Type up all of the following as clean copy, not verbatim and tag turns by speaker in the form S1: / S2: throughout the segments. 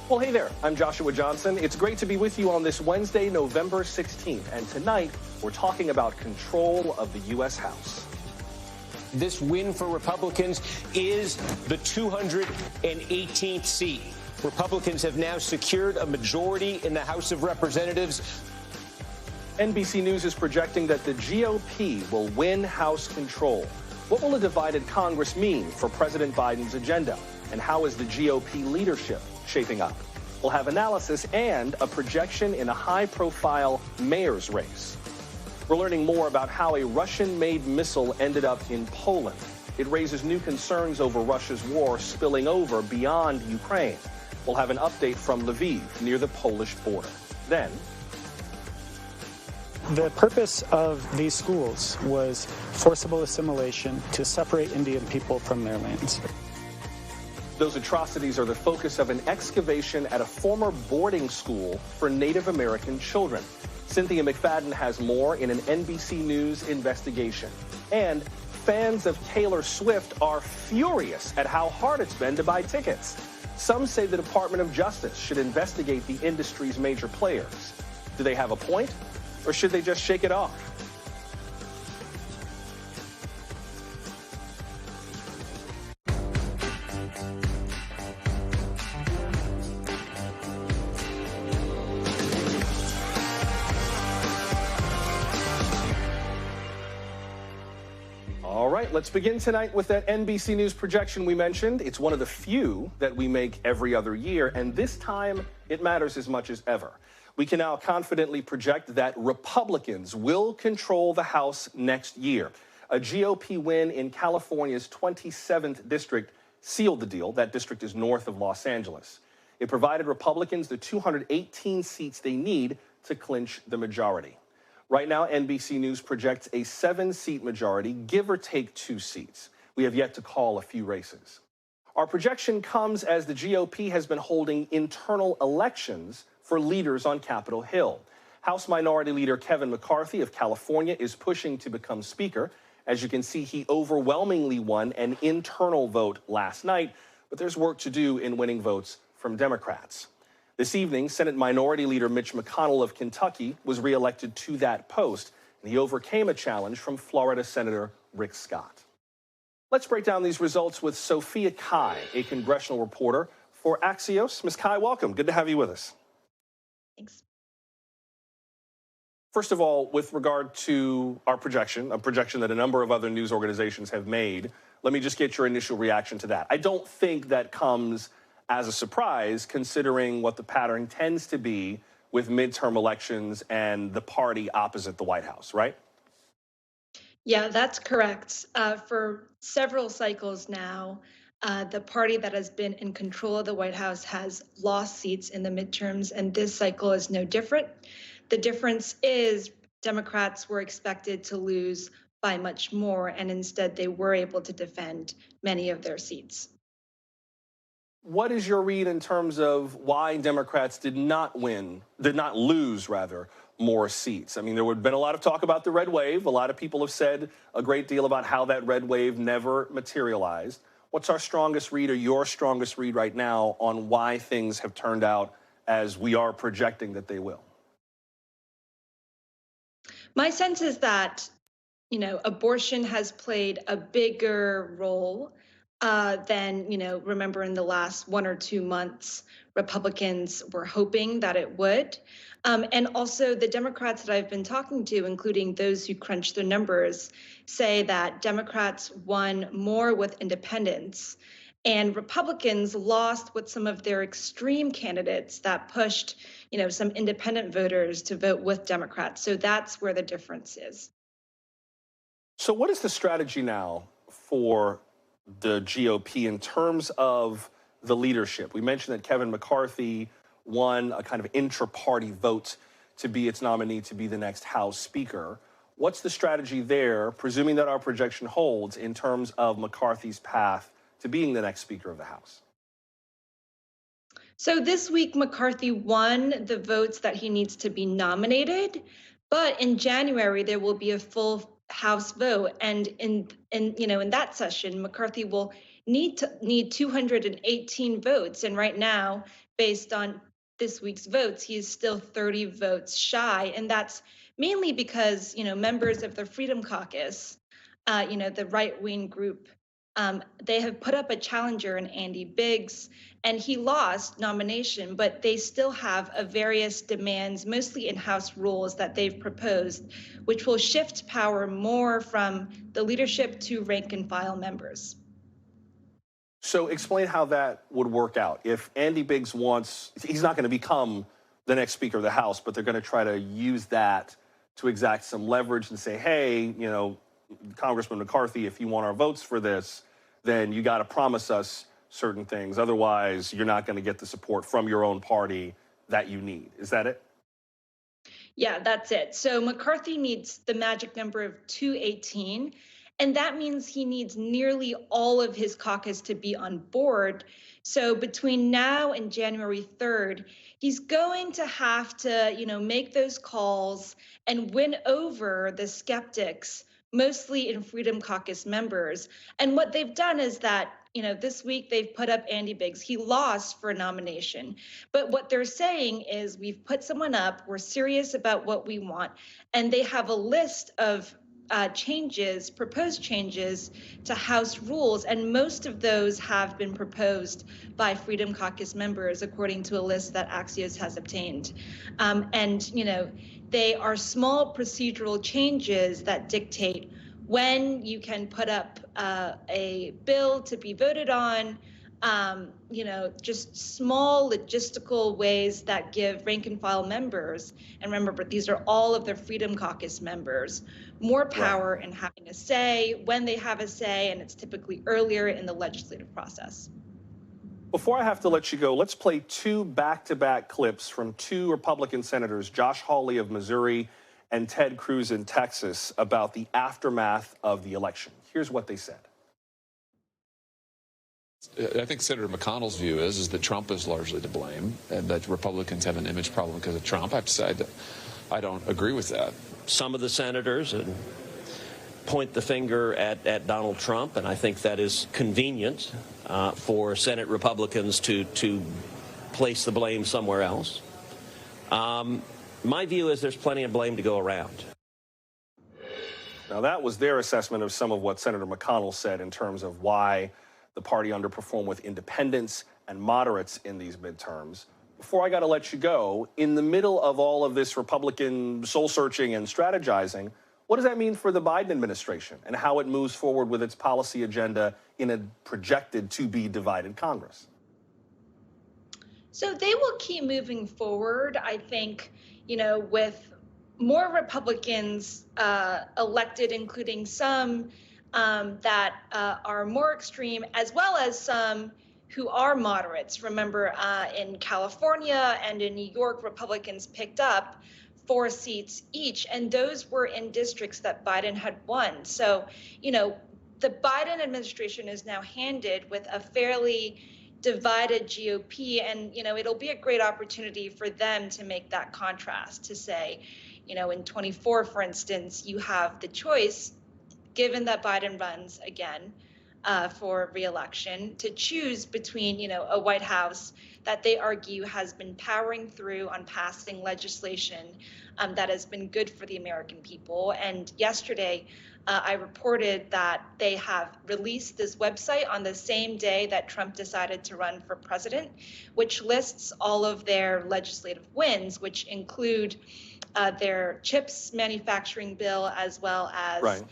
S1: Well, hey there, I'm Joshua Johnson. It's great to be with you on this Wednesday, November 16th. And tonight, we're talking about control of the U.S. House.
S2: This win for Republicans is the 218th seat. Republicans have now secured a majority in the House of Representatives.
S1: NBC News is projecting that the GOP will win House control. What will a divided Congress mean for President Biden's agenda? And how is the GOP leadership shaping up? We'll have analysis and a projection in a high-profile mayor's race. We're learning more about how a Russian-made missile ended up in Poland. It raises new concerns over Russia's war spilling over beyond Ukraine. We'll have an update from Lviv, near the Polish border. Then,
S3: the purpose of these schools was forcible assimilation to separate Indian people from their lands.
S1: Those atrocities are the focus of an excavation at a former boarding school for Native American children. Cynthia McFadden has more in an NBC News investigation. And fans of Taylor Swift are furious at how hard it's been to buy tickets. Some say the Department of Justice should investigate the industry's major players. Do they have a point, or should they just shake it off? All right, let's begin tonight with that NBC News projection we mentioned. It's one of the few that we make every other year, and this time it matters as much as ever. We can now confidently project that Republicans will control the House next year. A GOP win in California's 27th district sealed the deal. That district is north of Los Angeles. It provided Republicans the 218 seats they need to clinch the majority. Right now, NBC News projects a 7-seat majority, give or take 2 seats. We have yet to call a few races. Our projection comes as the GOP has been holding internal elections for leaders on Capitol Hill. House Minority Leader Kevin McCarthy of California is pushing to become Speaker. As you can see, he overwhelmingly won an internal vote last night, but there's work to do in winning votes from Democrats. This evening, Senate Minority Leader Mitch McConnell of Kentucky was reelected to that post, and he overcame a challenge from Florida Senator Rick Scott. Let's break down these results with Sophia Kai, a congressional reporter for Axios. Ms. Kai, welcome. Good to have you with us.
S4: Thanks.
S1: First of all, with regard to our projection, a projection that a number of other news organizations have made, let me just get your initial reaction to that. I don't think that comes as a surprise, considering what the pattern tends to be with midterm elections and the party opposite the White House, right?
S4: Yeah, that's correct. For several cycles now, the party that has been in control of the White House has lost seats in the midterms, and this cycle is no different. The difference is Democrats were expected to lose by much more, and instead they were able to defend many of their seats.
S1: What is your read in terms of why Democrats did not lose more seats? I mean, there would have been a lot of talk about the red wave. A lot of people have said a great deal about how that red wave never materialized. What's our strongest read, or your strongest read right now, on why things have turned out as we are projecting that they will?
S4: My sense is that, abortion has played a bigger role than, remember in the last 1 or 2 months, Republicans were hoping that it would. And also the Democrats that I've been talking to, including those who crunch the numbers, say that Democrats won more with independents and Republicans lost with some of their extreme candidates that pushed, some independent voters to vote with Democrats. So that's where the difference is.
S1: So what is the strategy now for the GOP in terms of the leadership? We mentioned that Kevin McCarthy won a kind of intra-party vote to be its nominee to be the next House Speaker. What's the strategy there, presuming that our projection holds, in terms of McCarthy's path to being the next Speaker of the House?
S4: So this week, McCarthy won the votes that he needs to be nominated, but in January, there will be a full House vote. And in that session, McCarthy will need 218 votes. And right now, based on this week's votes, he is still 30 votes shy. And that's mainly because, members of the Freedom Caucus, the right-wing group, they have put up a challenger in Andy Biggs, and he lost nomination, but they still have various demands, mostly in House rules that they've proposed, which will shift power more from the leadership to rank and file members.
S1: So explain how that would work out. If Andy Biggs he's not going to become the next Speaker of the House, but they're going to try to use that to exact some leverage and say, hey, Congressman McCarthy, if you want our votes for this, then you got to promise us certain things. Otherwise, you're not going to get the support from your own party that you need. Is that it?
S4: Yeah, that's it. So McCarthy needs the magic number of 218. And that means he needs nearly all of his caucus to be on board. So between now and January 3rd, he's going to have to, make those calls and win over the skeptics, mostly in Freedom Caucus members. And what they've done is that, this week they've put up Andy Biggs. He lost for a nomination. But what they're saying is we've put someone up, we're serious about what we want, and they have a list of proposed changes to House rules, and most of those have been proposed by Freedom Caucus members, according to a list that Axios has obtained. They are small procedural changes that dictate when you can put up a bill to be voted on, just small logistical ways that give rank and file members, and remember, these are all of the Freedom Caucus members, more power in having a say when they have a say, and it's typically earlier in the legislative process.
S1: Before I have to let you go, let's play two back-to-back clips from two Republican senators, Josh Hawley of Missouri and Ted Cruz in Texas, about the aftermath of the election. Here's what they said.
S5: I think Senator McConnell's view is that Trump is largely to blame and that Republicans have an image problem because of Trump. I have to say that I don't agree with that.
S6: Some of the senators point the finger at Donald Trump, and I think that is convenient for Senate Republicans to place the blame somewhere else. My view is there's plenty of blame to go around.
S1: Now, that was their assessment of some of what Senator McConnell said in terms of why the party underperformed with independents and moderates in these midterms. Before I got to let you go, in the middle of all of this Republican soul-searching and strategizing, what does that mean for the Biden administration and how it moves forward with its policy agenda in a projected to-be divided Congress?
S4: So they will keep moving forward, I think, with more Republicans elected, including some that are more extreme, as well as some who are moderates. Remember, in California and in New York, Republicans picked up 4 seats each, and those were in districts that Biden had won. So, the Biden administration is now handed with a fairly divided GOP, and, it'll be a great opportunity for them to make that contrast, to say, in 24, for instance, you have the choice, given that Biden runs again for re-election, to choose between, a White House that they argue has been powering through on passing legislation that has been good for the American people. And yesterday, I reported that they have released this website on the same day that Trump decided to run for president, which lists all of their legislative wins, which include their chips manufacturing bill, as well as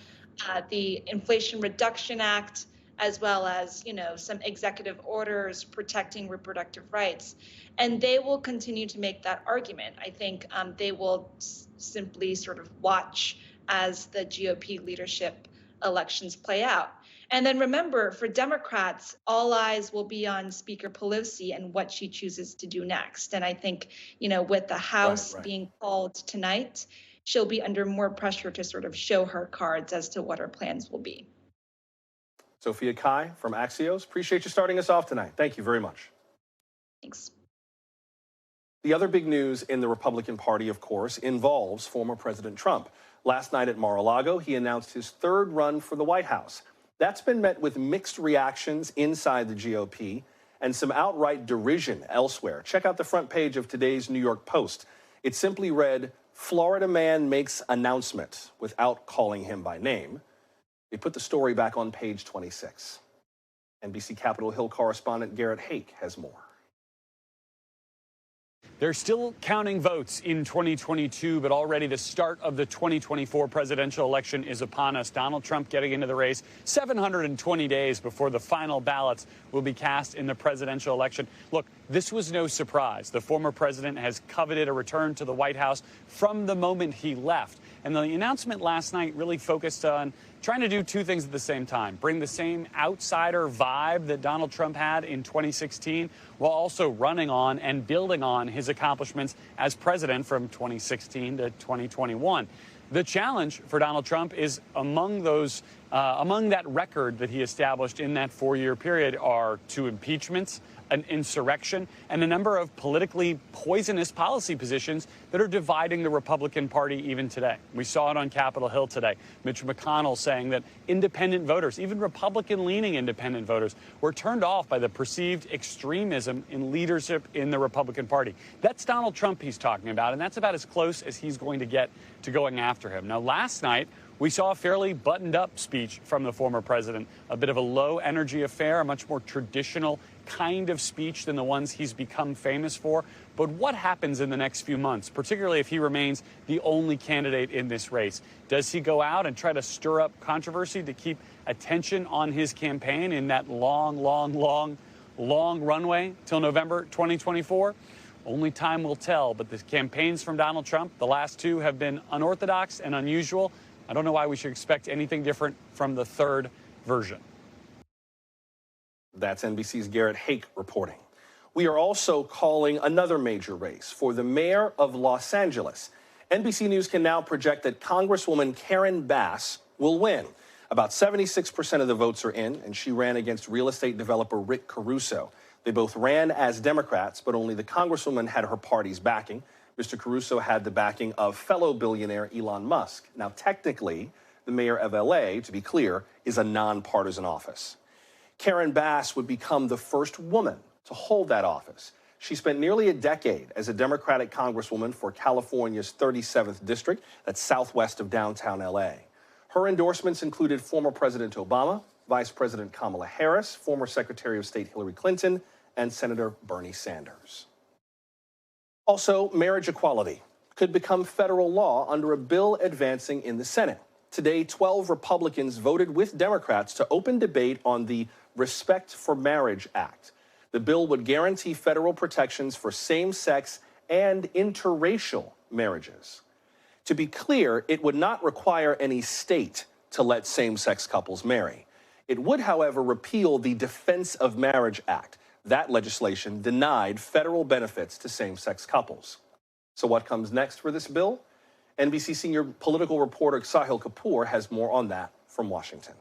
S4: the Inflation Reduction Act, as well as, some executive orders protecting reproductive rights. And they will continue to make that argument. I think they will simply sort of watch as the GOP leadership elections play out. And then remember, for Democrats, all eyes will be on Speaker Pelosi and what she chooses to do next. And I think, with the House being called tonight, she'll be under more pressure to sort of show her cards as to what her plans will be.
S1: Sophia Kai from Axios, appreciate you starting us off tonight. Thank you very much.
S4: Thanks.
S1: The other big news in the Republican Party, of course, involves former President Trump. Last night at Mar-a-Lago, he announced his third run for the White House. That's been met with mixed reactions inside the GOP and some outright derision elsewhere. Check out the front page of today's New York Post. It simply read, "Florida man makes announcement," without calling him by name. They put the story back on page 26. NBC Capitol Hill correspondent Garrett Hake has more.
S7: They're still counting votes in 2022, but already the start of the 2024 presidential election is upon us. Donald Trump getting into the race 720 days before the final ballots will be cast in the presidential election. Look, this was no surprise. The former president has coveted a return to the White House from the moment he left. And the announcement last night really focused on trying to do two things at the same time: bring the same outsider vibe that Donald Trump had in 2016, while also running on and building on his accomplishments as president from 2016 to 2021. The challenge for Donald Trump is among that record that he established in that four-year period are two impeachments, an insurrection, and a number of politically poisonous policy positions that are dividing the Republican Party even today. We saw it on Capitol Hill today. Mitch McConnell saying that independent voters, even Republican-leaning independent voters, were turned off by the perceived extremism in leadership in the Republican Party. That's Donald Trump he's talking about, and that's about as close as he's going to get to going after him. Now, last night, we saw a fairly buttoned-up speech from the former president, a bit of a low-energy affair, a much more traditional kind of speech than the ones he's become famous for. But what happens in the next few months, particularly if he remains the only candidate in this race? Does he go out and try to stir up controversy to keep attention on his campaign in that long runway till November 2024? Only time will tell, but the campaigns from Donald Trump, the last two, have been unorthodox and unusual. I don't know why we should expect anything different from the third version.
S1: That's NBC's Garrett Hake reporting. We are also calling another major race for the mayor of Los Angeles. NBC News can now project that Congresswoman Karen Bass will win. About 76% of the votes are in, and she ran against real estate developer Rick Caruso. They both ran as Democrats, but only the Congresswoman had her party's backing. Mr. Caruso had the backing of fellow billionaire Elon Musk. Now, technically, the mayor of L.A., to be clear, is a nonpartisan office. Karen Bass would become the first woman to hold that office. She spent nearly a decade as a Democratic congresswoman for California's 37th district, that's southwest of downtown L.A. Her endorsements included former President Obama, Vice President Kamala Harris, former Secretary of State Hillary Clinton, and Senator Bernie Sanders. Also, marriage equality could become federal law under a bill advancing in the Senate. Today, 12 Republicans voted with Democrats to open debate on the Respect for Marriage Act. The bill would guarantee federal protections for same-sex and interracial marriages. To be clear, it would not require any state to let same-sex couples marry. It would, however, repeal the Defense of Marriage Act. That legislation denied federal benefits to same-sex couples. So what comes next for this bill? NBC senior political reporter Sahil Kapoor has more on that from Washington.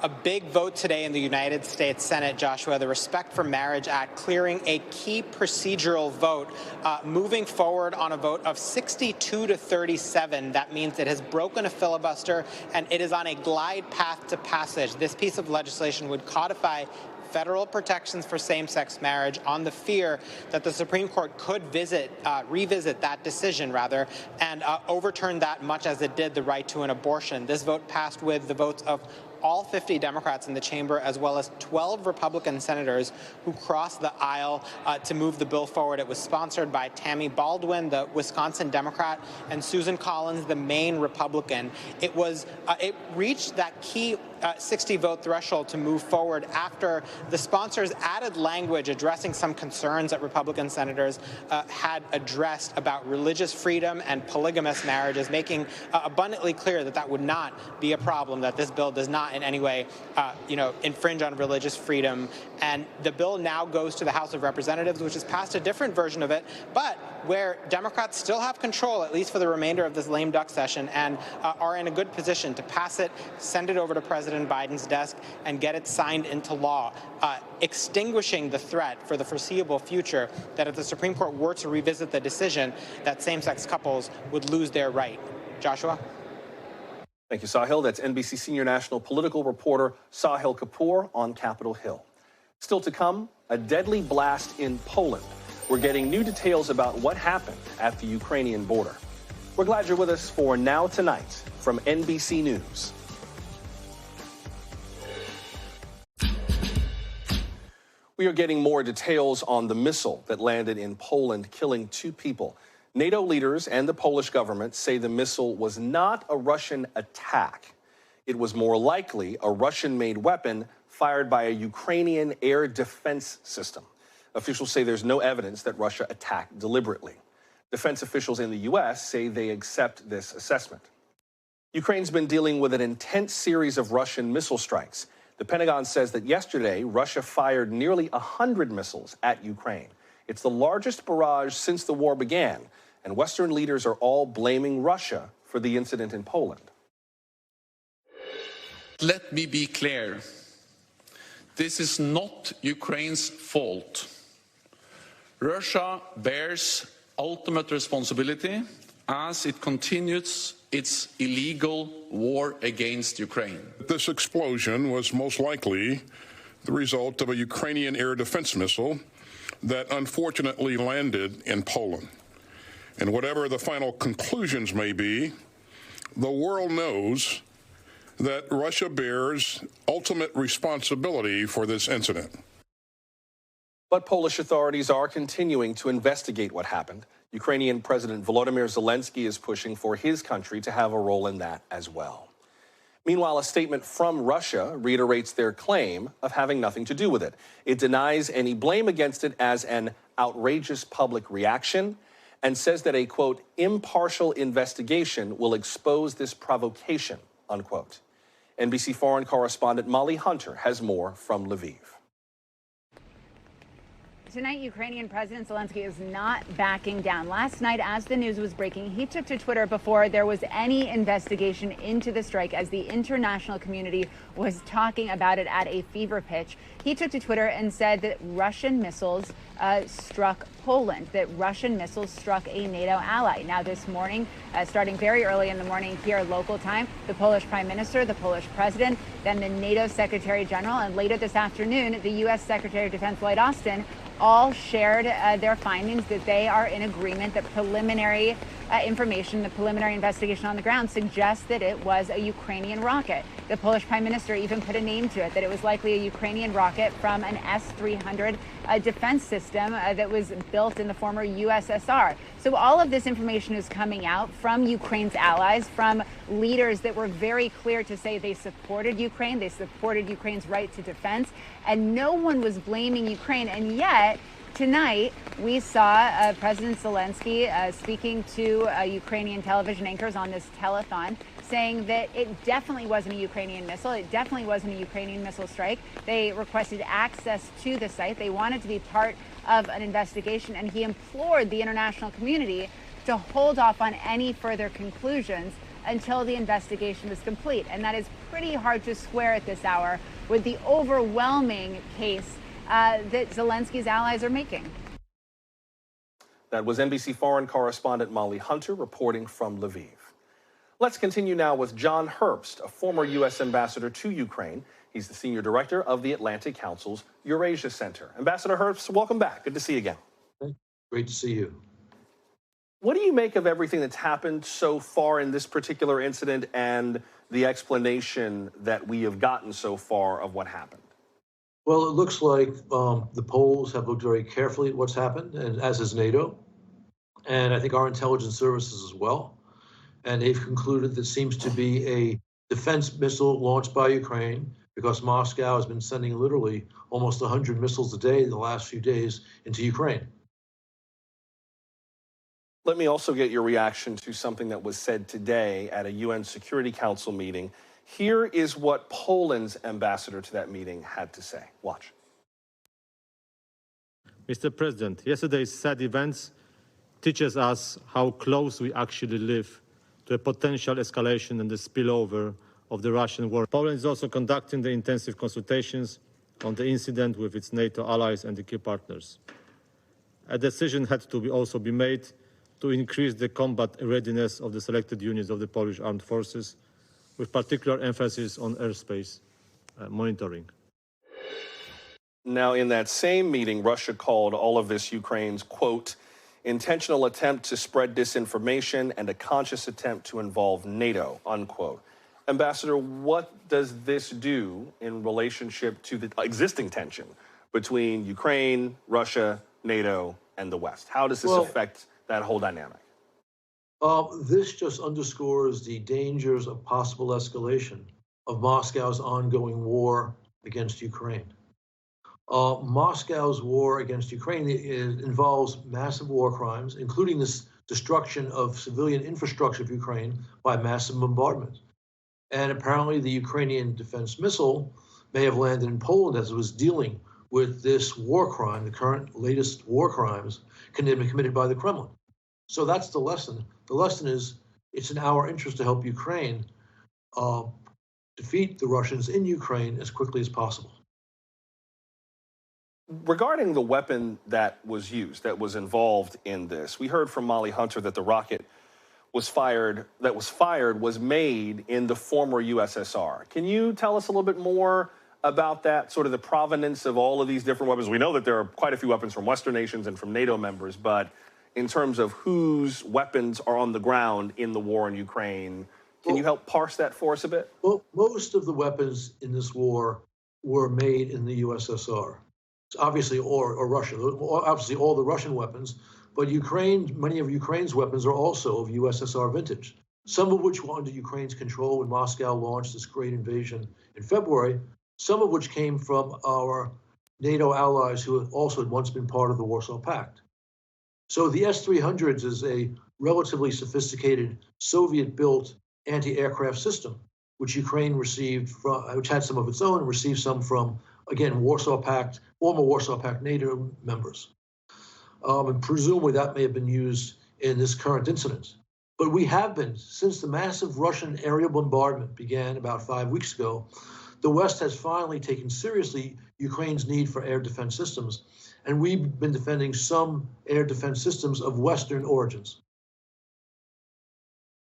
S8: A big vote today in the United States Senate, Joshua, the Respect for Marriage Act clearing a key procedural vote, moving forward on a vote of 62 to 37. That means it has broken a filibuster and it is on a glide path to passage. This piece of legislation would codify federal protections for same-sex marriage on the fear that the Supreme Court could revisit that decision, and overturn that much as it did the right to an abortion. This vote passed with the votes of all 50 Democrats in the chamber, as well as 12 Republican senators who crossed the aisle to move the bill forward. It was sponsored by Tammy Baldwin, the Wisconsin Democrat, and Susan Collins, the Maine Republican. It reached that key 60-vote threshold to move forward after the sponsors added language addressing some concerns that Republican senators had addressed about religious freedom and polygamous marriages, making abundantly clear that that would not be a problem, that this bill does not in any way infringe on religious freedom. And the bill now goes to the House of Representatives, which has passed a different version of it, but where Democrats still have control, at least for the remainder of this lame duck session, and are in a good position to pass it, send it over to President Biden's desk, and get it signed into law, extinguishing the threat for the foreseeable future that if the Supreme Court were to revisit the decision, that same-sex couples would lose their right. Joshua?
S1: Thank you, Sahil. That's NBC senior national political reporter Sahil Kapoor on Capitol Hill. Still to come, a deadly blast in Poland. We're getting new details about what happened at the Ukrainian border. We're glad you're with us for Now Tonight from NBC News. We are getting more details on the missile that landed in Poland, killing 2 people. NATO leaders and the Polish government say the missile was not a Russian attack. It was more likely a Russian-made weapon fired by a Ukrainian air defense system. Officials say there's no evidence that Russia attacked deliberately. Defense officials in the U.S. say they accept this assessment. Ukraine's been dealing with an intense series of Russian missile strikes. The Pentagon says that yesterday, Russia fired nearly 100 missiles at Ukraine. It's the largest barrage since the war began, and Western leaders are all blaming Russia for the incident in Poland.
S9: Let me be clear. This is not Ukraine's fault. Russia bears ultimate responsibility as it continues its illegal war against Ukraine.
S10: This explosion was most likely the result of a Ukrainian air defense missile that unfortunately landed in Poland. And whatever the final conclusions may be, the world knows that Russia bears ultimate responsibility for this incident.
S1: But Polish authorities are continuing to investigate what happened. Ukrainian President Volodymyr Zelensky is pushing for his country to have a role in that as well. Meanwhile, a statement from Russia reiterates their claim of having nothing to do with it. It denies any blame against it as an outrageous public reaction and says that a, quote, impartial investigation will expose this provocation, unquote. NBC foreign correspondent Molly Hunter has more from Lviv.
S11: Tonight, Ukrainian President Zelensky is not backing down. Last night, as the news was breaking, he took to Twitter before there was any investigation into the strike, as the international community was talking about it at a fever pitch. He took to Twitter and said that Russian missiles struck Poland, that Russian missiles struck a NATO ally. Now, this morning, starting very early in the morning here local time, the Polish Prime Minister, the Polish President, then the NATO Secretary General, and later this afternoon, the U.S. Secretary of Defense Lloyd Austin all shared their findings that they are in agreement that preliminary information, the preliminary investigation on the ground suggests that it was a Ukrainian rocket. The Polish Prime Minister even put a name to it, that it was likely a Ukrainian rocket from an S-300 defense system that was built in the former USSR. So all of this information is coming out from Ukraine's allies, from leaders that were very clear to say they supported Ukraine, they supported Ukraine's right to defense, and no one was blaming Ukraine. And yet, tonight, we saw President Zelensky speaking to Ukrainian television anchors on this telethon, saying that it definitely wasn't a Ukrainian missile. It definitely wasn't a Ukrainian missile strike. They requested access to the site. They wanted to be part of an investigation, and he implored the international community to hold off on any further conclusions until the investigation was complete. And that is pretty hard to square at this hour with the overwhelming case that Zelensky's allies are making.
S1: That was NBC foreign correspondent Molly Hunter reporting from Lviv. Let's continue now with John Herbst, a former U.S. ambassador to Ukraine. He's the senior director of the Atlantic Council's Eurasia Center. Ambassador Herbst, welcome back. Good to see you again.
S12: Great to see you.
S1: What do you make of everything that's happened so far in this particular incident and the explanation that we have gotten so far of what happened?
S12: Well, it looks like the Poles have looked very carefully at what's happened, and as has NATO, and I think our intelligence services as well. And they've concluded that seems to be a defense missile launched by Ukraine, because Moscow has been sending literally almost 100 missiles a day in the last few days into Ukraine.
S1: Let me also get your reaction to something that was said today at a UN Security Council meeting. Here is what Poland's ambassador to that meeting had to say. Watch.
S13: Mr. President, yesterday's sad events teaches us how close we actually live to a potential escalation and the spillover of the Russian war. Poland is also conducting the intensive consultations on the incident with its NATO allies and the key partners. A decision had to also be made to increase the combat readiness of the selected units of the Polish armed forces, with particular emphasis on airspace monitoring.
S1: Now, in that same meeting, Russia called all of this Ukraine's, quote, intentional attempt to spread disinformation and a conscious attempt to involve NATO, unquote. Ambassador, what does this do in relationship to the existing tension between Ukraine, Russia, NATO, and the West? How does this affect that whole dynamic?
S12: This just underscores the dangers of possible escalation of Moscow's ongoing war against Ukraine. Moscow's war against Ukraine involves massive war crimes, including this destruction of civilian infrastructure of Ukraine by massive bombardment. And apparently the Ukrainian defense missile may have landed in Poland as it was dealing with this war crime, the current latest war crimes committed by the Kremlin. So that's the lesson. The lesson is it's in our interest to help Ukraine defeat the Russians in Ukraine as quickly as possible.
S1: Regarding the weapon that was used, that was involved in this, we heard from Molly Hunter that the rocket was made in the former USSR. Can you tell us a little bit more about that, sort of the provenance of all of these different weapons? We know that there are quite a few weapons from Western nations and from NATO members, but in terms of whose weapons are on the ground in the war in Ukraine, can you help parse that for us a bit?
S12: Well, most of the weapons in this war were made in the USSR. Obviously, or Russia, obviously all the Russian weapons, but many of Ukraine's weapons are also of USSR vintage, some of which were under Ukraine's control when Moscow launched this great invasion in February, some of which came from our NATO allies who also had once been part of the Warsaw Pact. So the S-300s is a relatively sophisticated Soviet-built anti-aircraft system, which Ukraine received which had some of its own, and received some from, again, former Warsaw Pact NATO members. And presumably that may have been used in this current incident. But we have been, since the massive Russian aerial bombardment began about 5 weeks ago, the West has finally taken seriously Ukraine's need for air defense systems, and we've been defending some air defense systems of Western origins.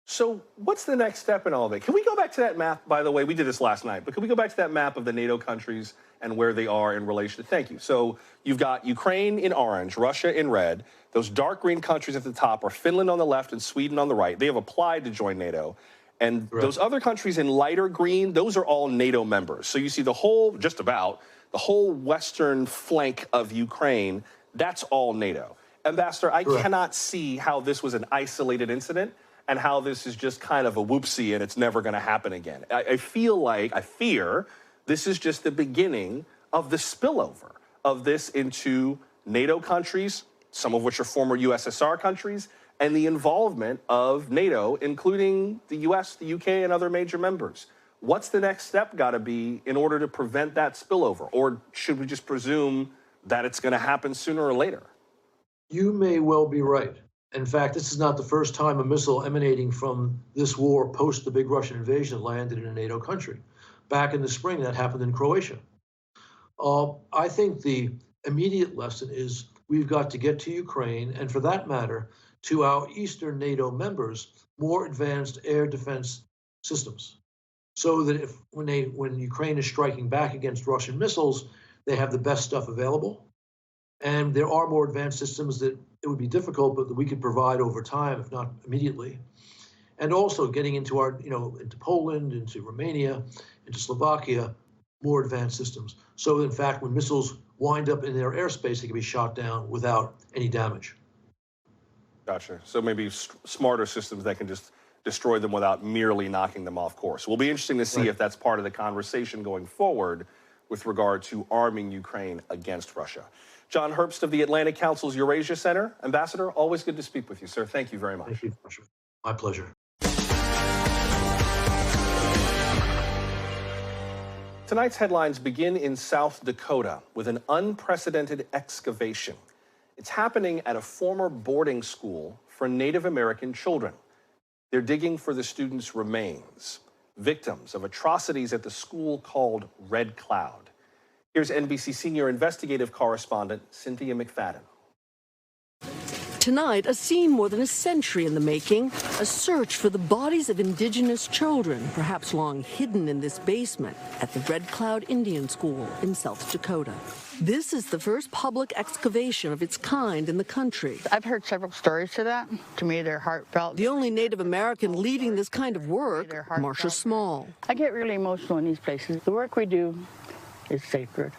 S1: So what's the next step in all of it? Can we go back to that map, by the way? We did this last night, but can we go back to that map of the NATO countries and where they are in relation to, thank you. So you've got Ukraine in orange, Russia in red. Those dark green countries at the top are Finland on the left and Sweden on the right. They have applied to join NATO. And those other countries in lighter green, those are all NATO members. So you see just about the whole western flank of Ukraine, that's all NATO. Ambassador, I cannot see how this was an isolated incident and how this is just kind of a whoopsie and it's never going to happen again. I fear this is just the beginning of the spillover of this into NATO countries, some of which are former USSR countries, and the involvement of NATO, including the U.S., the U.K., and other major members. What's the next step got to be in order to prevent that spillover? Or should we just presume that it's going to happen sooner or later?
S12: You may well be right. In fact, this is not the first time a missile emanating from this war post the big Russian invasion landed in a NATO country. Back in the spring, that happened in Croatia. I think the immediate lesson is we've got to get to Ukraine, and for that matter, to our Eastern NATO members, more advanced air defense systems, so that when Ukraine is striking back against Russian missiles, they have the best stuff available. And there are more advanced systems that it would be difficult, but that we could provide over time, if not immediately. And also getting into into Poland, into Romania, into Slovakia, more advanced systems. So in fact, when missiles wind up in their airspace, they can be shot down without any damage.
S1: Gotcha. So maybe smarter systems that can just destroy them without merely knocking them off course. Will be interesting to see if that's part of the conversation going forward with regard to arming Ukraine against Russia. John Herbst of the Atlantic Council's Eurasia Center. Ambassador, always good to speak with you, sir. Thank you very much.
S12: Thank you. My pleasure.
S1: Tonight's headlines begin in South Dakota with an unprecedented excavation. It's happening at a former boarding school for Native American children. They're digging for the students' remains, victims of atrocities at the school called Red Cloud. Here's NBC senior investigative correspondent Cynthia McFadden.
S14: Tonight, a scene more than a century in the making, a search for the bodies of indigenous children, perhaps long hidden in this basement at the Red Cloud Indian School in South Dakota. This is the first public excavation of its kind in the country.
S15: I've heard several stories to that. To me, they're heartfelt.
S14: The only Native American leading this kind of work, Marcia Small.
S15: I get really emotional in these places. The work we do is sacred.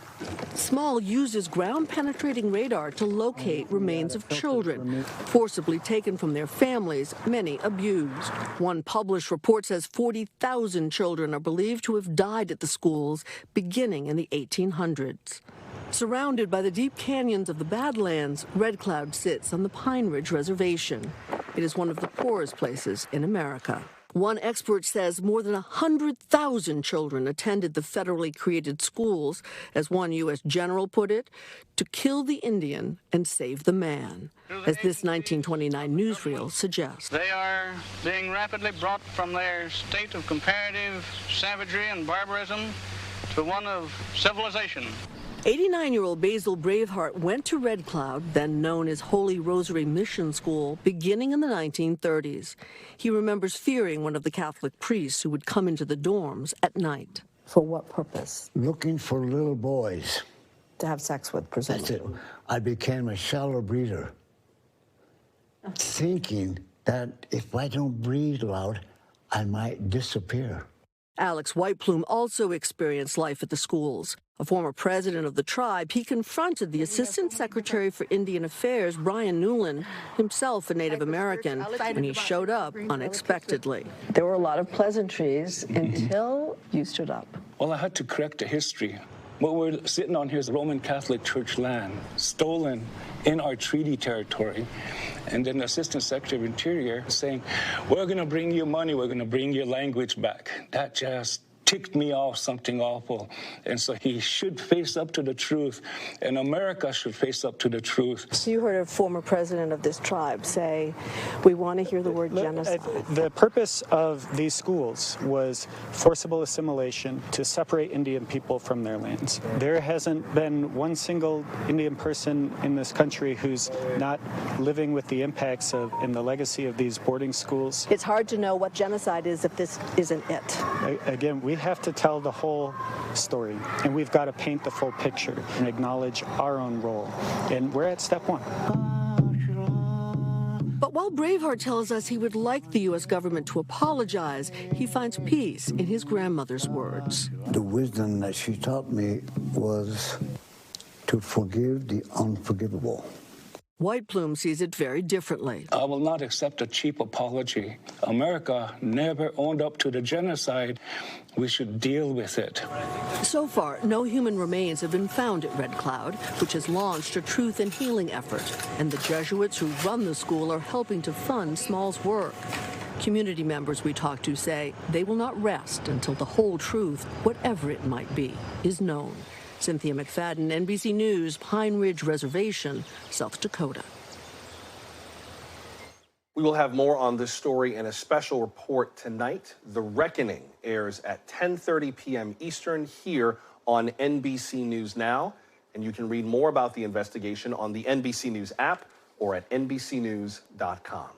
S14: Small uses ground-penetrating radar to locate remains of children, forcibly taken from their families, many abused. One published report says 40,000 children are believed to have died at the schools beginning in the 1800s. Surrounded by the deep canyons of the Badlands, Red Cloud sits on the Pine Ridge Reservation. It is one of the poorest places in America. One expert says more than 100,000 children attended the federally created schools, as one U.S. general put it, to kill the Indian and save the man, as this 1929 newsreel suggests.
S16: They are being rapidly brought from their state of comparative savagery and barbarism to one of civilization.
S14: 89-year-old Basil Braveheart went to Red Cloud, then known as Holy Rosary Mission School, beginning in the 1930s. He remembers fearing one of the Catholic priests who would come into the dorms at night.
S17: For what purpose?
S18: Looking for little boys.
S17: To have sex with, presumably.
S18: That's it. I became a shallow breather, thinking that if I don't breathe loud, I might disappear.
S14: Alex Whiteplume also experienced life at the schools. A former president of the tribe, he confronted the Assistant Secretary for Indian Affairs, Brian Newland, himself a Native American, when he showed up unexpectedly.
S17: There were a lot of pleasantries until you stood up.
S19: Well, I had to correct the history. What we're sitting on here is Roman Catholic Church land, stolen in our treaty territory. And then the Assistant Secretary of Interior saying, we're going to bring you money, we're going to bring your language back. That just ticked me off, something awful. And so he should face up to the truth, and America should face up to the truth.
S17: So you heard a former president of this tribe say, we want to hear the word genocide.
S3: The purpose of these schools was forcible assimilation to separate Indian people from their lands. There hasn't been one single Indian person in this country who's not living with the impacts of and the legacy of these boarding schools.
S17: It's hard to know what genocide is if this isn't it.
S3: Again, we have to tell the whole story, and we've got to paint the full picture and acknowledge our own role. And we're at step one.
S14: But while Braveheart tells us he would like the U.S. government to apologize, he finds peace in his grandmother's words.
S18: The wisdom that she taught me was to forgive the unforgivable.
S14: Whiteplume sees it very differently.
S19: I will not accept a cheap apology. America never owned up to the genocide. We should deal with it.
S14: So far, no human remains have been found at Red Cloud, which has launched a truth and healing effort, and the Jesuits who run the school are helping to fund Small's work. Community members we talked to say they will not rest until the whole truth, whatever it might be, is known. Cynthia McFadden, NBC News, Pine Ridge Reservation, South Dakota.
S1: We will have more on this story in a special report tonight. The Reckoning airs at 10:30 p.m. Eastern here on NBC News Now. And you can read more about the investigation on the NBC News app or at NBCnews.com.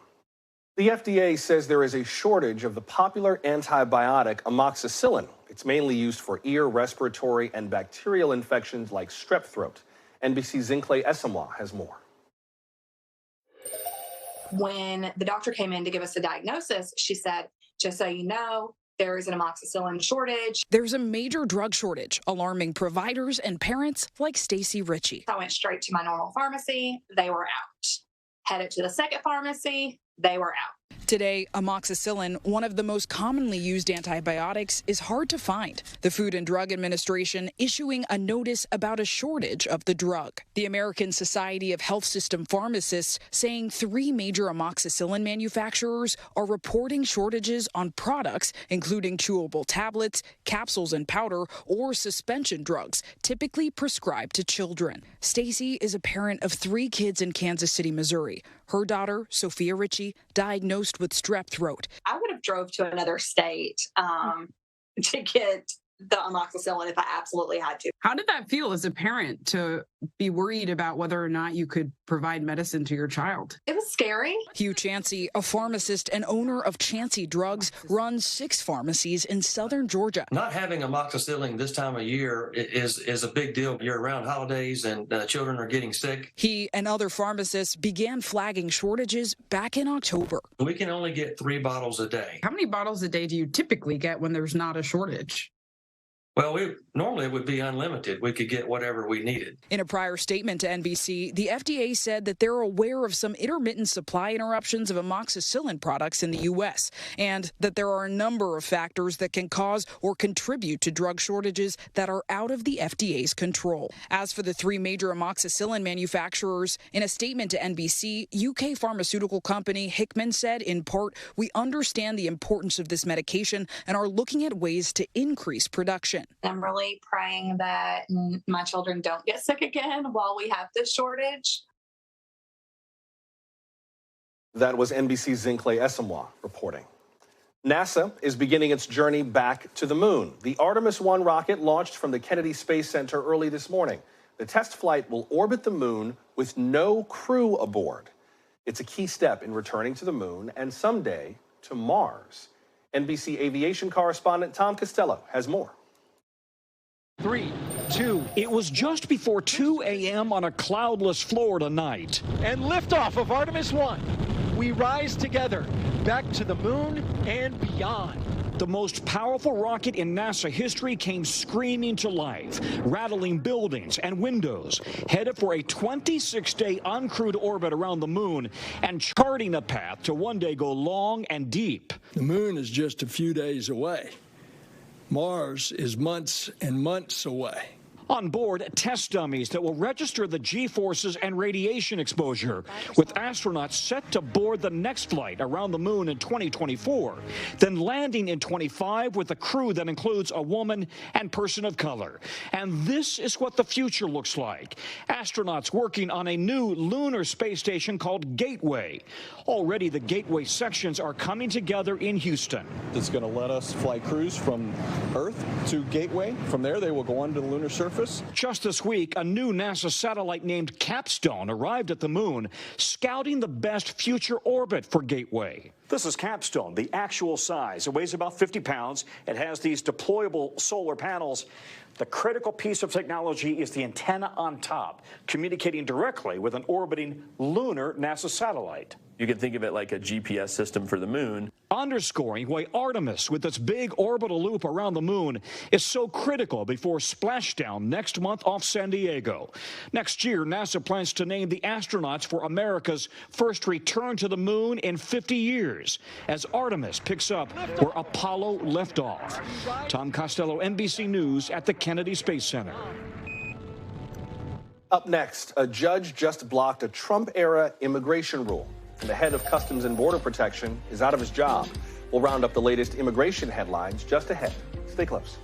S1: The FDA says there is a shortage of the popular antibiotic Amoxicillin. It's mainly used for ear, respiratory, and bacterial infections like strep throat. NBC's Zincle Esamwa has more.
S20: When the doctor came in to give us a diagnosis, she said, just so you know, there is an amoxicillin shortage.
S21: There's a major drug shortage, alarming providers and parents like Stacy Ritchie.
S20: I went straight to my normal pharmacy. They were out. Headed to the second pharmacy. They were out.
S21: Today, amoxicillin, one of the most commonly used antibiotics, is hard to find. The Food and Drug Administration issuing a notice about a shortage of the drug. The American Society of Health System Pharmacists saying 3 major amoxicillin manufacturers are reporting shortages on products, including chewable tablets, capsules and powder, or suspension drugs, typically prescribed to children. Stacy is a parent of 3 kids in Kansas City, Missouri. Her daughter, Sophia Ritchie, diagnosed with strep throat.
S20: I would have drove to another state to get the amoxicillin if I absolutely had to.
S2: How did that feel as a parent to be worried about whether or not you could provide medicine to your child?
S20: It was scary.
S21: Hugh Chansey, a pharmacist and owner of Chansey Drugs, runs 6 pharmacies in southern Georgia.
S22: Not having amoxicillin this time of year is a big deal. You're around holidays and children are getting sick.
S21: He and other pharmacists began flagging shortages back in October.
S22: We can only get 3 bottles a day.
S2: How many bottles a day do you typically get when there's not a shortage?
S22: Well, normally it would be unlimited. We could get whatever we needed.
S21: In a prior statement to NBC, the FDA said that they're aware of some intermittent supply interruptions of amoxicillin products in the U.S. and that there are a number of factors that can cause or contribute to drug shortages that are out of the FDA's control. As for the 3 major amoxicillin manufacturers, in a statement to NBC, UK pharmaceutical company Hickman said, in part, "We understand the importance of this medication and are looking at ways to increase production."
S20: I'm really praying that my children don't get sick again while we have this shortage.
S1: That was NBC's Zincle Esamwa reporting. NASA is beginning its journey back to the moon. The Artemis 1 rocket launched from the Kennedy Space Center early this morning. The test flight will orbit the moon with no crew aboard. It's a key step in returning to the moon and someday to Mars. NBC aviation correspondent Tom Costello has more.
S23: 3, 2. It was just before 2 a.m. on a cloudless Florida night.
S24: And liftoff of Artemis 1. We rise together back to the moon and beyond.
S23: The most powerful rocket in NASA history came screaming to life, rattling buildings and windows, headed for a 26-day uncrewed orbit around the moon and charting a path to one day go long and deep.
S25: The moon is just a few days away. Mars is months and months away.
S23: On board, test dummies that will register the G-forces and radiation exposure, with astronauts set to board the next flight around the moon in 2024, then landing in 25 with a crew that includes a woman and person of color. And this is what the future looks like. Astronauts working on a new lunar space station called Gateway. Already the Gateway sections are coming together in Houston.
S26: It's going to let us fly crews from Earth to Gateway. From there, they will go on to the lunar surface.
S23: Just this week, a new NASA satellite named Capstone arrived at the moon, scouting the best future orbit for Gateway.
S27: This is Capstone, the actual size. It weighs about 50 pounds. It has these deployable solar panels. The critical piece of technology is the antenna on top, communicating directly with an orbiting lunar NASA satellite.
S28: You can think of it like a GPS system for the moon.
S23: Underscoring why Artemis, with its big orbital loop around the moon, is so critical before splashdown next month off San Diego. Next year, NASA plans to name the astronauts for America's first return to the moon in 50 years, as Artemis picks up where Apollo left off. Tom Costello, NBC News at the Kennedy Space Center.
S1: Up next, a judge just blocked a Trump-era immigration rule. And the head of Customs and Border Protection is out of his job. We'll round up the latest immigration headlines just ahead. Stay close.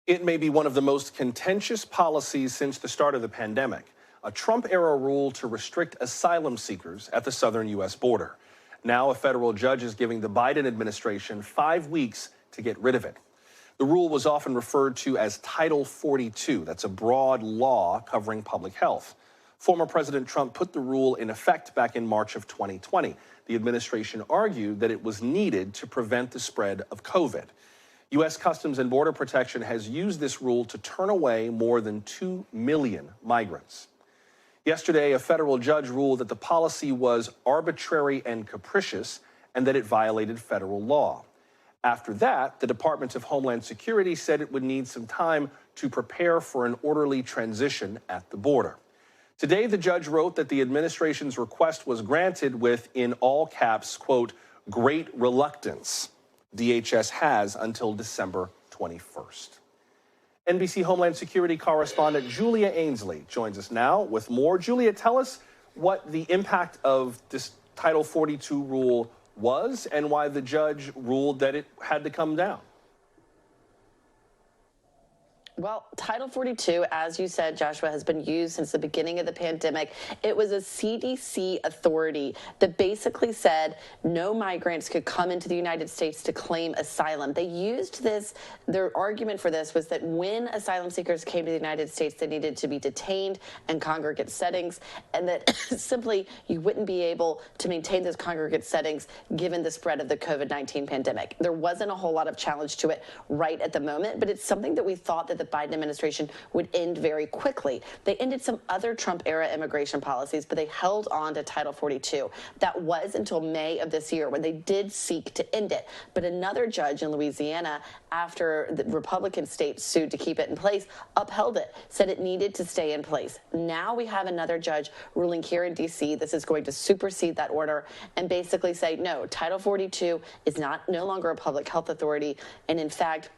S1: It may be one of the most contentious policies since the start of the pandemic, a Trump-era rule to restrict asylum seekers at the Southern U.S. border. Now a federal judge is giving the Biden administration 5 weeks to get rid of it. The rule was often referred to as Title 42. That's a broad law covering public health. Former President Trump put the rule in effect back in March of 2020. The administration argued that it was needed to prevent the spread of COVID. U.S. Customs and Border Protection has used this rule to turn away more than 2 million migrants. Yesterday, a federal judge ruled that the policy was arbitrary and capricious and that it violated federal law. After that, the Department of Homeland Security said it would need some time to prepare for an orderly transition at the border. Today, the judge wrote that the administration's request was granted with, in all caps, quote, great reluctance. DHS has until December 21st. NBC Homeland Security correspondent Julia Ainsley joins us now with more. Julia, tell us what the impact of this Title 42 rule was and why the judge ruled that it had to come down.
S4: Well, Title 42, as you said, Joshua, has been used since the beginning of the pandemic. It was a CDC authority that basically said no migrants could come into the United States to claim asylum. They used this, their argument for this was that when asylum seekers came to the United States, they needed to be detained in congregate settings, and that simply you wouldn't be able to maintain those congregate settings given the spread of the COVID-19 pandemic. There wasn't a whole lot of challenge to it right at the moment, but it's something that we thought that the Biden administration would end very quickly. They ended some other Trump-era immigration policies, but they held on to Title 42. That was until May of this year when they did seek to end it. But another judge in Louisiana, after the Republican state sued to keep it in place, upheld it, said it needed to stay in place. Now we have another judge ruling here in D.C. This is going to supersede that order and basically say, no, Title 42 is no longer a public health authority, and in fact,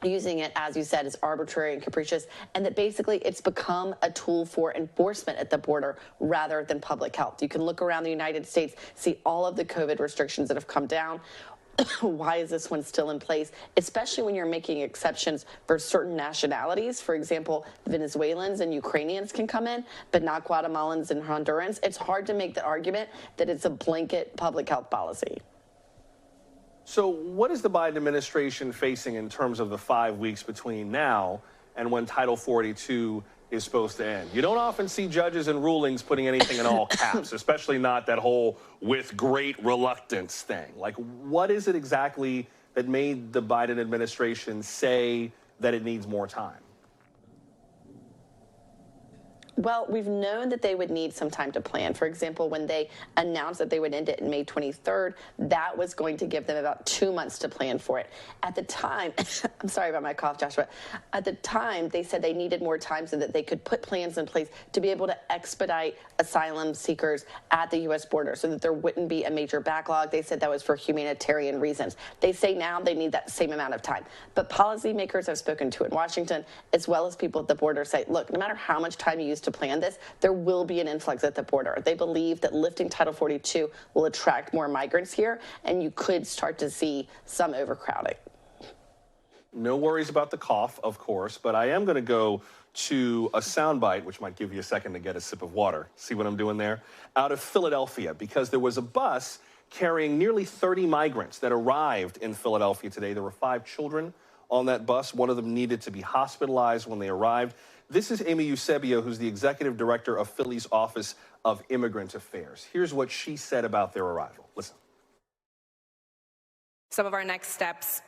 S4: using it, as you said, is arbitrary and capricious, and that basically it's become a tool for enforcement at the border rather than public health. You can look around the United States, see all of the COVID restrictions that have come down. Why is this one still in place, especially when you're making exceptions for certain nationalities? For example, Venezuelans and Ukrainians can come in, but not Guatemalans and Hondurans. It's hard to make the argument that it's a blanket public health policy.
S1: So what is the Biden administration facing in terms of the 5 weeks between now and when Title 42 is supposed to end? You don't often see judges and rulings putting anything in all caps, especially not that whole with great reluctance thing. Like, what is it exactly that made the Biden administration say that it needs more time?
S4: Well, we've known that they would need some time to plan. For example, when they announced that they would end it in May 23rd, that was going to give them about 2 months to plan for it. At the time, I'm sorry about my cough, Joshua. At the time, they said they needed more time so that they could put plans in place to be able to expedite asylum seekers at the U.S. border so that there wouldn't be a major backlog. They said that was for humanitarian reasons. They say now they need that same amount of time. But policymakers I've spoken to in Washington, as well as people at the border, say, look, no matter how much time you use to plan this, there will be an influx at the border. They believe that lifting Title 42 will attract more migrants here, and you could start to see some overcrowding.
S1: No worries about the cough, of course, but I am going to go to a soundbite, which might give you a second to get a sip of water. See what I'm doing there? Out of Philadelphia, because there was a bus carrying nearly 30 migrants that arrived in Philadelphia today. There were 5 children on that bus. One of them needed to be hospitalized when they arrived. This is Amy Eusebio, who's the executive director of Philly's Office of Immigrant Affairs. Here's what she said about their arrival. Listen.
S5: Some of our next steps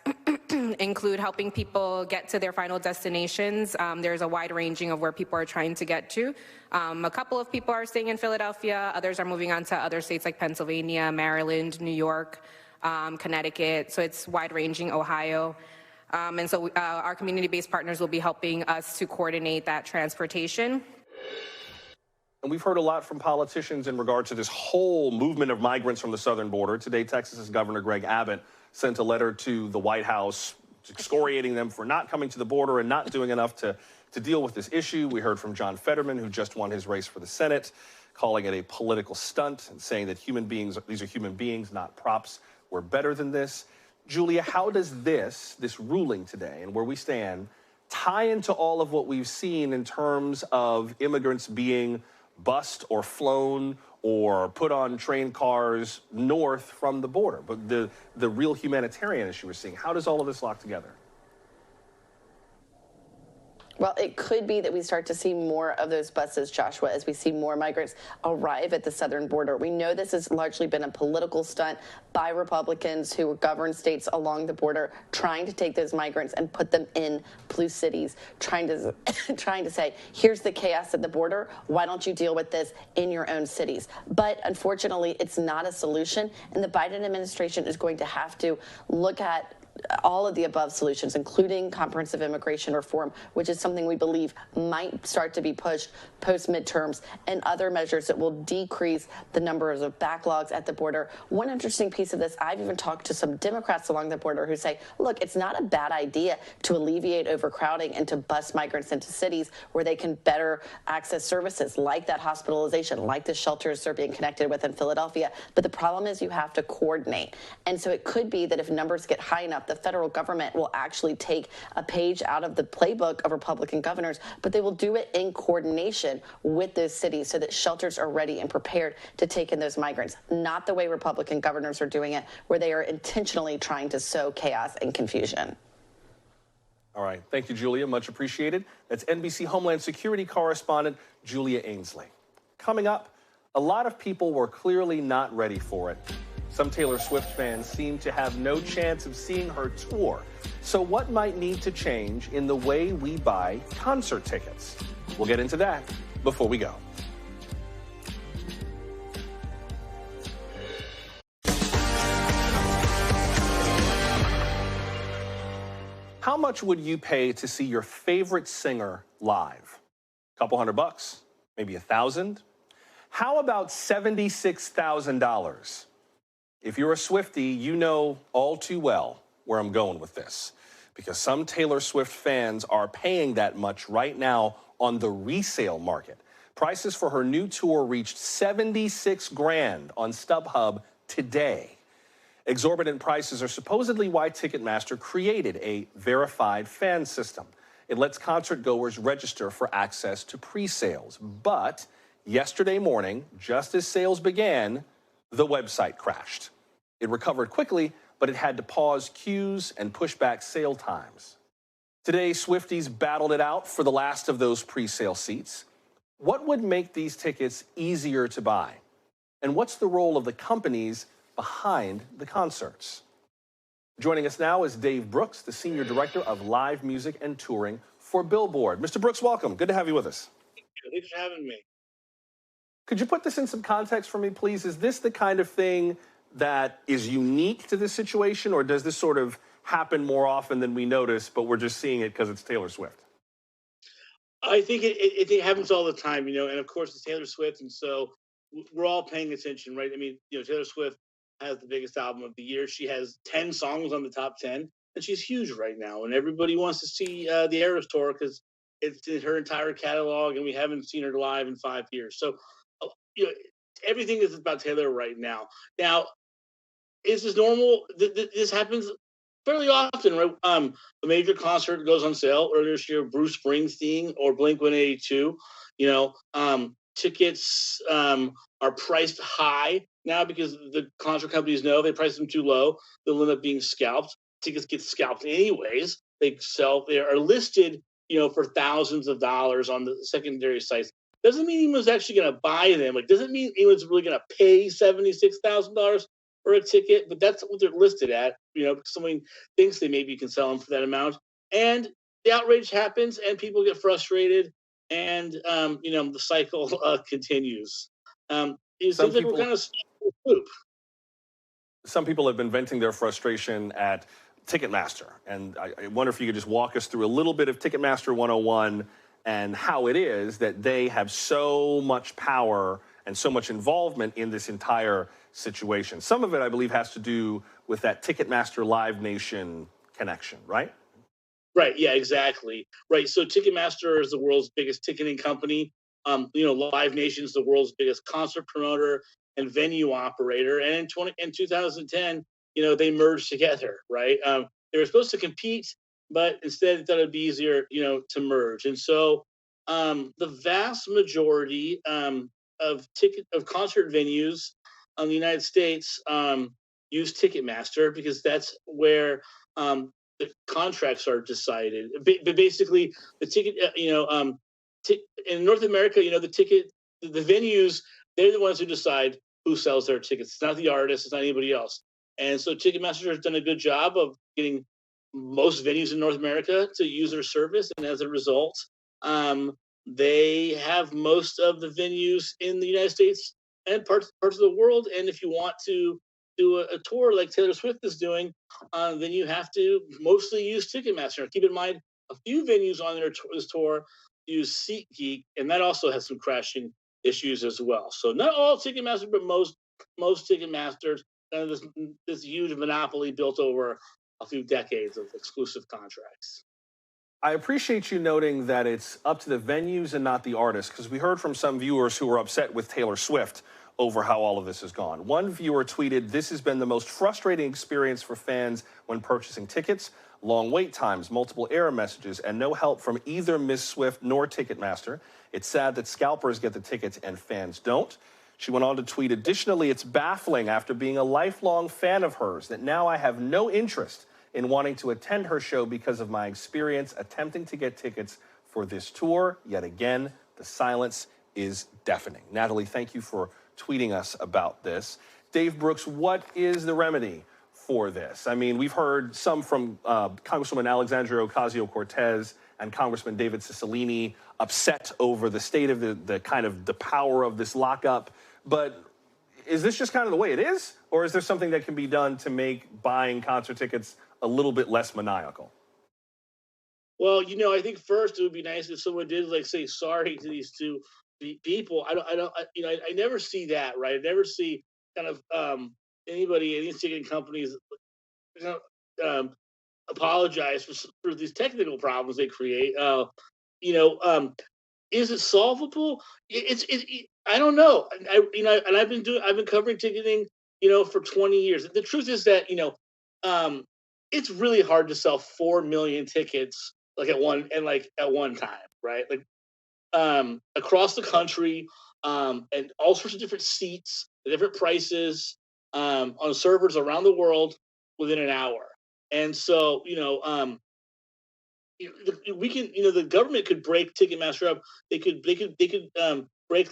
S5: include helping people get to their final destinations. There's a wide ranging of where people are trying to get to. A couple of people are staying in Philadelphia. Others are moving on to other states like Pennsylvania, Maryland, New York, Connecticut. So it's wide ranging, Ohio. And so our community-based partners will be helping us to coordinate that transportation.
S1: And we've heard a lot from politicians in regard to this whole movement of migrants from the southern border. Today, Texas's Governor Greg Abbott sent a letter to the White House excoriating them for not coming to the border and not doing enough to deal with this issue. We heard from John Fetterman, who just won his race for the Senate, calling it a political stunt and saying that these are human beings, not props. We're better than this. Julia, how does this ruling today and where we stand tie into all of what we've seen in terms of immigrants being bused or flown or put on train cars north from the border, but the real humanitarian issue we're seeing? How does all of this lock together?
S4: Well, it could be that we start to see more of those buses, Joshua, as we see more migrants arrive at the southern border. We know this has largely been a political stunt by Republicans who govern states along the border, trying to take those migrants and put them in blue cities, trying to say, here's the chaos at the border. Why don't you deal with this in your own cities? But unfortunately, it's not a solution, and the Biden administration is going to have to look at all of the above solutions, including comprehensive immigration reform, which is something we believe might start to be pushed post-midterms, and other measures that will decrease the numbers of backlogs at the border. One interesting piece of this, I've even talked to some Democrats along the border who say, look, it's not a bad idea to alleviate overcrowding and to bus migrants into cities where they can better access services like that hospitalization, like the shelters they're being connected with in Philadelphia. But the problem is you have to coordinate. And so it could be that if numbers get high enough, that the federal government will actually take a page out of the playbook of Republican governors, but they will do it in coordination with those cities so that shelters are ready and prepared to take in those migrants, not the way Republican governors are doing it, where they are intentionally trying to sow chaos and confusion.
S1: All right. Thank you, Julia. Much appreciated. That's NBC Homeland Security correspondent Julia Ainsley. Coming up, a lot of people were clearly not ready for it. Some Taylor Swift fans seem to have no chance of seeing her tour. So what might need to change in the way we buy concert tickets? We'll get into that before we go. How much would you pay to see your favorite singer live? A couple $100, maybe $1,000? How about $76,000? If you're a Swiftie, you know all too well where I'm going with this, because some Taylor Swift fans are paying that much right now on the resale market. Prices for her new tour reached $76,000 on StubHub today. Exorbitant prices are supposedly why Ticketmaster created a verified fan system. It lets concert goers register for access to pre-sales. But yesterday morning, just as sales began, the website crashed. It recovered quickly, but it had to pause queues and push back sale times. Today, Swifties battled it out for the last of those pre-sale seats. What would make these tickets easier to buy? And what's the role of the companies behind the concerts? Joining us now is Dave Brooks, the Senior Director of Live Music and Touring for Billboard. Mr. Brooks, welcome. Good to have you with us.
S6: Thanks for having me.
S1: Could you put this in some context for me, please? Is this the kind of thing that is unique to this situation, or does this sort of happen more often than we notice, but we're just seeing it because it's Taylor Swift?
S6: I think it happens all the time, and of course it's Taylor Swift, and so we're all paying attention, right? I mean, Taylor Swift has the biggest album of the year. She has 10 songs on the top 10, and she's huge right now. And everybody wants to see the Eras Tour because it's in her entire catalog, and we haven't seen her live in 5 years. So, everything is about Taylor right now. Now, is this normal? This happens fairly often, right? A major concert goes on sale. Earlier this year, Bruce Springsteen or Blink-182. Tickets are priced high now because the concert companies know they price them too low, they'll end up being scalped. Tickets get scalped anyways. They are listed, for thousands of dollars on the secondary sites. Doesn't mean anyone's actually going to buy them. Like, doesn't mean anyone's really going to pay $76,000 for a ticket, but that's what they're listed at. Because someone thinks they maybe can sell them for that amount, and the outrage happens, and people get frustrated, and the cycle continues. It seems like we're kind of stuck in a loop.
S1: Some people have been venting their frustration at Ticketmaster, and I wonder if you could just walk us through a little bit of Ticketmaster 101 and how it is that they have so much power and so much involvement in this entire situation. Some of it, I believe, has to do with that Ticketmaster Live Nation connection, right?
S6: Right. Yeah, exactly. Right. So Ticketmaster is the world's biggest ticketing company. Live Nation is the world's biggest concert promoter and venue operator. And in 2010, they merged together. Right. They were supposed to compete, but instead they thought it'd be easier, to merge. And so the vast majority of concert venues in the United States use Ticketmaster because that's where the contracts are decided. But basically, the ticket, in North America, the venues, they're the ones who decide who sells their tickets. It's not the artist, it's not anybody else. And so Ticketmaster has done a good job of getting most venues in North America to use their service. And as a result, they have most of the venues in the United States and parts of the world. And if you want to do a tour like Taylor Swift is doing, then you have to mostly use Ticketmaster. Keep in mind, a few venues on this tour use SeatGeek, and that also has some crashing issues as well. So not all Ticketmaster, but most Ticketmasters, kind of this huge monopoly built over a few decades of exclusive contracts.
S1: I appreciate you noting that it's up to the venues and not the artists, because we heard from some viewers who were upset with Taylor Swift over how all of this has gone. One viewer tweeted, "This has been the most frustrating experience for fans when purchasing tickets. Long wait times, multiple error messages, and no help from either Ms. Swift nor Ticketmaster. It's sad that scalpers get the tickets and fans don't." She went on to tweet, "Additionally, it's baffling after being a lifelong fan of hers that now I have no interest in wanting to attend her show because of my experience attempting to get tickets for this tour. Yet again, the silence is deafening." Natalie, thank you for tweeting us about this. Dave Brooks, what is the remedy for this? I mean, we've heard some from Congresswoman Alexandria Ocasio-Cortez and Congressman David Cicilline upset over the state of the kind of the power of this lockup. But is this just kind of the way it is? Or is there something that can be done to make buying concert tickets a little bit less maniacal?
S6: Well, I think first it would be nice if someone did say sorry to these two people. I never see that, right? I never see kind of anybody, any ticketing companies, apologize for these technical problems they create. Is it solvable? I don't know. I've been covering ticketing, for 20 years. The truth is that, it's really hard to sell 4 million tickets at one time, right? Across the country, and all sorts of different seats, different prices, on servers around the world within an hour. And so, we can, the government could break Ticketmaster up. They could break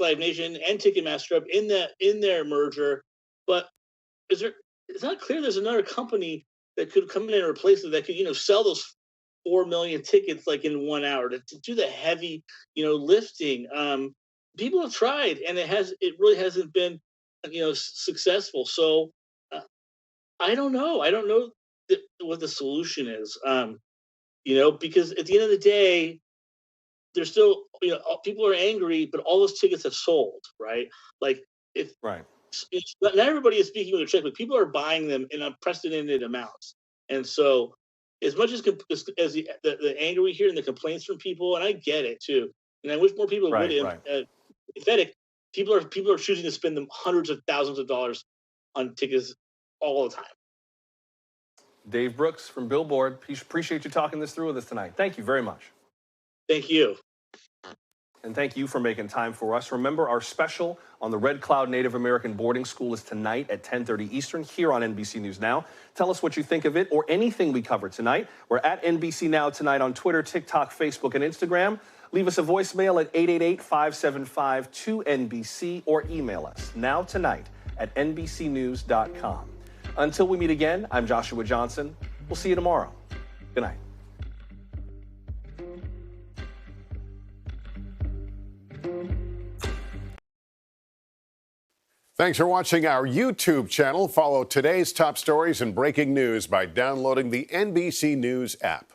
S6: Live Nation and Ticketmaster up in their merger. But it's not clear there's another company that could come in and replace it that could, sell those 4 million tickets in 1 hour to do the heavy, lifting. People have tried, and it really hasn't been, successful. So I don't know. I don't know what the solution is. Because at the end of the day, there's still, people are angry, but all those tickets have sold, right?
S1: Right.
S6: Not everybody is speaking with a check, but people are buying them in unprecedented amounts. And so, as much as the anger we hear and the complaints from people, and I get it too, and I wish more people would. Pathetic. People are choosing to spend them hundreds of thousands of dollars on tickets all the time.
S1: Dave Brooks from Billboard, appreciate you talking this through with us tonight. Thank you very much.
S6: Thank you.
S1: And thank you for making time for us. Remember, our special on the Red Cloud Native American Boarding School is tonight at 10:30 Eastern here on NBC News Now. Tell us what you think of it or anything we cover tonight. We're at NBC Now tonight on Twitter, TikTok, Facebook, and Instagram. Leave us a voicemail at 888-575-2NBC or email us now tonight at NBCnews.com. Until we meet again, I'm Joshua Johnson. We'll see you tomorrow. Good night.
S7: Thanks for watching our YouTube channel. Follow today's top stories and breaking news by downloading the NBC News app.